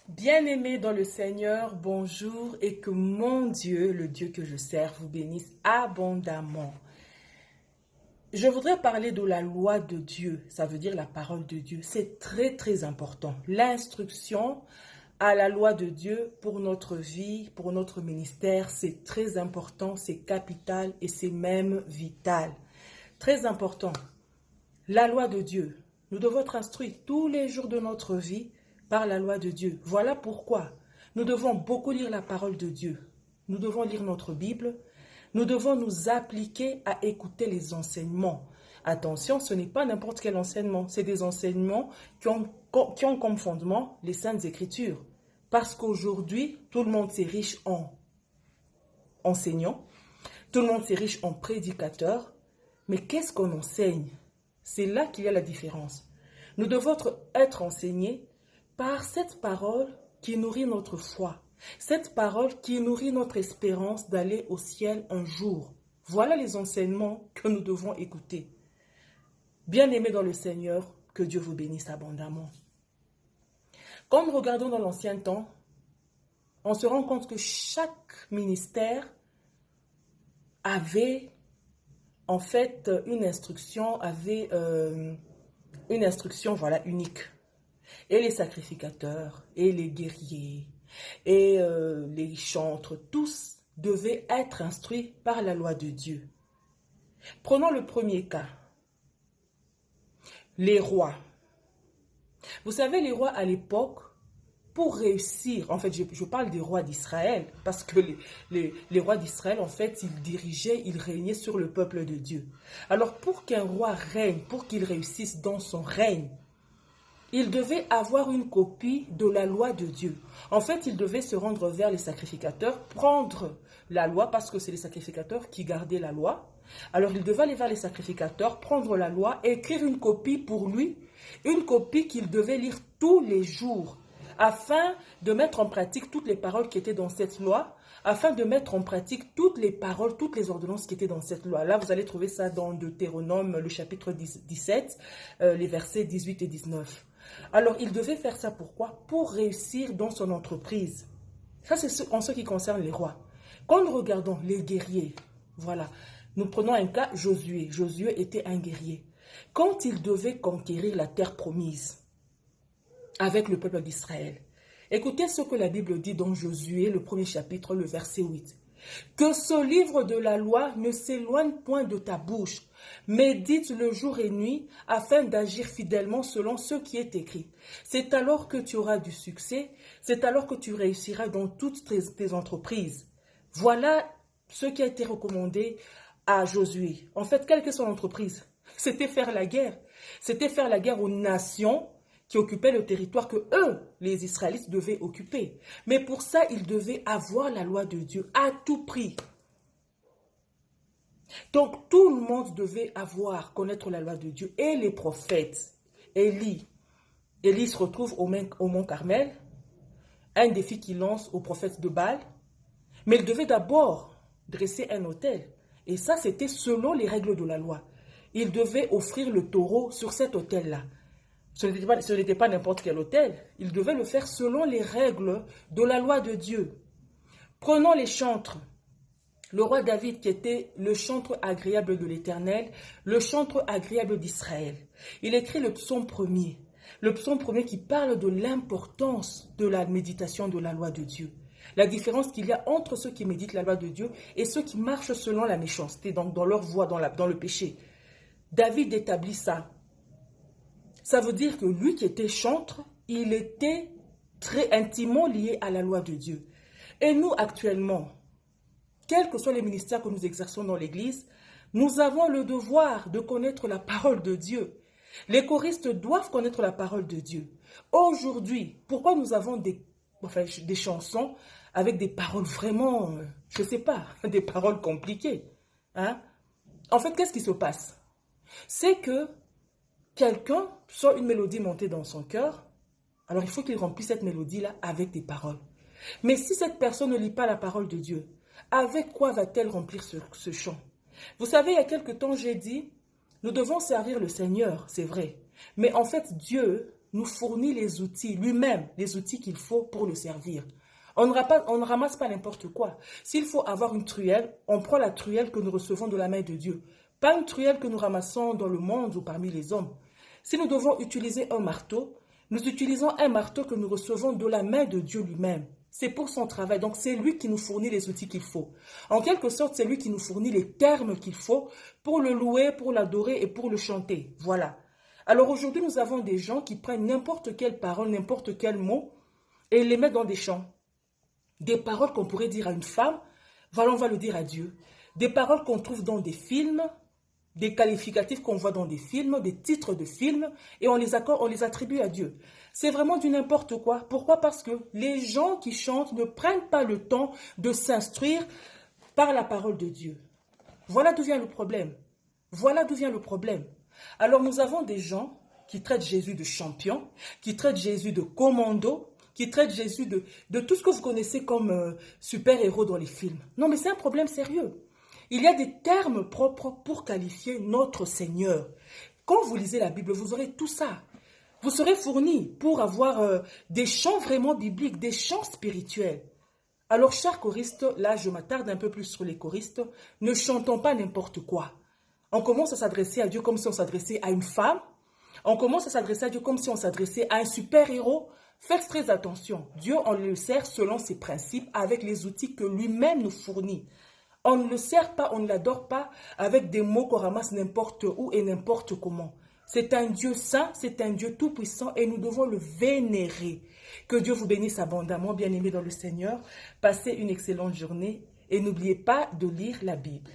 Bien-aimés dans le Seigneur, bonjour et que mon Dieu, le Dieu que je sers, vous bénisse abondamment. Je voudrais parler de la loi de Dieu, ça veut dire la parole de Dieu. C'est très important. L'instruction à la loi de Dieu pour notre vie, pour notre ministère, c'est très important, c'est capital et c'est même vital. Très important. La loi de Dieu. Nous devons être instruits tous les jours de notre vie par la loi de Dieu. Voilà pourquoi nous devons beaucoup lire la parole de Dieu. Nous devons lire notre Bible. Nous devons nous appliquer à écouter les enseignements. Attention, ce n'est pas n'importe quel enseignement. C'est des enseignements qui ont comme fondement les Saintes Écritures. Parce qu'aujourd'hui, tout le monde s'érige en enseignant. Tout le monde s'érige en prédicateur. Mais qu'est-ce qu'on enseigne? C'est là qu'il y a la différence. Nous devons être enseignés par cette parole qui nourrit notre foi. Cette parole qui nourrit notre espérance d'aller au ciel un jour. Voilà les enseignements que nous devons écouter. Bien-aimés dans le Seigneur, que Dieu vous bénisse abondamment. Quand nous regardons dans l'ancien temps, on se rend compte que chaque ministère avait en fait une instruction, unique. Et les sacrificateurs, et les guerriers, et les chantres, tous devaient être instruits par la loi de Dieu. Prenons le premier cas. Les rois. Vous savez, les rois à l'époque, pour réussir, en fait, je parle des rois d'Israël, parce que les rois d'Israël, en fait, ils dirigeaient, ils régnaient sur le peuple de Dieu. Alors, pour qu'un roi règne, pour qu'il réussisse dans son règne, il devait avoir une copie de la loi de Dieu. En fait, il devait se rendre vers les sacrificateurs, prendre la loi, parce que c'est les sacrificateurs qui gardaient la loi. Alors, il devait aller vers les sacrificateurs, prendre la loi, écrire une copie pour lui, une copie qu'il devait lire tous les jours, afin de mettre en pratique toutes les paroles qui étaient dans cette loi, afin de mettre en pratique toutes les paroles, toutes les ordonnances qui étaient dans cette loi. Là, vous allez trouver ça dans Deutéronome, le chapitre 17, les versets 18 et 19. Alors, il devait faire ça pourquoi? Pour réussir dans son entreprise. Ça, c'est en ce qui concerne les rois. Quand nous regardons les guerriers, voilà, nous prenons un cas, Josué. Josué était un guerrier. Quand il devait conquérir la terre promise avec le peuple d'Israël, écoutez ce que la Bible dit dans Josué, le premier chapitre, le verset 8. Que ce livre de la loi ne s'éloigne point de ta bouche. Médite-le jour et nuit afin d'agir fidèlement selon ce qui est écrit. C'est alors que tu auras du succès, c'est alors que tu réussiras dans toutes tes entreprises. Voilà ce qui a été recommandé à Josué. En fait, quelle que soit l'entreprise, c'était faire la guerre. C'était faire la guerre aux nations qui occupaient le territoire que eux, les Israélites, devaient occuper. Mais pour ça, ils devaient avoir la loi de Dieu à tout prix. Donc, tout le monde devait connaître la loi de Dieu. Et les prophètes, Élie se retrouve au mont Carmel, un défi qu'il lance aux prophètes de Baal. Mais il devait d'abord dresser un autel. Et ça, c'était selon les règles de la loi. Il devait offrir le taureau sur cet autel-là. Ce n'était pas n'importe quel autel. Il devait le faire selon les règles de la loi de Dieu. Prenons les chantres. Le roi David qui était le chantre agréable de l'Éternel, le chantre agréable d'Israël. Il écrit le psaume premier. Le psaume premier qui parle de l'importance de la méditation de la loi de Dieu. La différence qu'il y a entre ceux qui méditent la loi de Dieu et ceux qui marchent selon la méchanceté, donc dans leur voie, dans le péché. David établit ça. Ça veut dire que lui qui était chantre, il était très intimement lié à la loi de Dieu. Et nous, actuellement, quels que soient les ministères que nous exerçons dans l'Église, nous avons le devoir de connaître la parole de Dieu. Les choristes doivent connaître la parole de Dieu. Aujourd'hui, pourquoi nous avons des chansons avec des paroles vraiment, je ne sais pas, des paroles compliquées, hein? En fait, qu'est-ce qui se passe? C'est que quelqu'un sent une mélodie monter dans son cœur, alors il faut qu'il remplisse cette mélodie-là avec des paroles. Mais si cette personne ne lit pas la parole de Dieu, avec quoi va-t-elle remplir ce chant? Vous savez, il y a quelque temps, j'ai dit, nous devons servir le Seigneur, c'est vrai. Mais en fait, Dieu nous fournit les outils, lui-même, les outils qu'il faut pour le servir. On ne ramasse pas n'importe quoi. S'il faut avoir une truelle, on prend la truelle que nous recevons de la main de Dieu. Pas une truelle que nous ramassons dans le monde ou parmi les hommes. Si nous devons utiliser un marteau, nous utilisons un marteau que nous recevons de la main de Dieu lui-même. C'est pour son travail. Donc, c'est lui qui nous fournit les outils qu'il faut. En quelque sorte, c'est lui qui nous fournit les termes qu'il faut pour le louer, pour l'adorer et pour le chanter. Voilà. Alors aujourd'hui, nous avons des gens qui prennent n'importe quelle parole, n'importe quel mot et les mettent dans des chants. Des paroles qu'on pourrait dire à une femme, voilà, on va le dire à Dieu. Des paroles qu'on trouve dans des films, des qualificatifs qu'on voit dans des films, des titres de films, et on les attribue à Dieu. C'est vraiment du n'importe quoi. Pourquoi? Parce que les gens qui chantent ne prennent pas le temps de s'instruire par la parole de Dieu. Voilà d'où vient le problème. Voilà d'où vient le problème. Alors nous avons des gens qui traitent Jésus de champion, qui traitent Jésus de commando, qui traitent Jésus de tout ce que vous connaissez comme super-héros dans les films. Non, mais c'est un problème sérieux. Il y a des termes propres pour qualifier notre Seigneur. Quand vous lisez la Bible, vous aurez tout ça. Vous serez fournis pour avoir des chants vraiment bibliques, des chants spirituels. Alors, chers choristes, là, je m'attarde un peu plus sur les choristes. Ne chantons pas n'importe quoi. On commence à s'adresser à Dieu comme si on s'adressait à une femme. On commence à s'adresser à Dieu comme si on s'adressait à un super-héros. Faites très attention. Dieu, on le sert selon ses principes, avec les outils que lui-même nous fournit. On ne le sert pas, on ne l'adore pas avec des mots qu'on ramasse n'importe où et n'importe comment. C'est un Dieu saint, c'est un Dieu tout-puissant et nous devons le vénérer. Que Dieu vous bénisse abondamment, bien-aimés dans le Seigneur. Passez une excellente journée et n'oubliez pas de lire la Bible.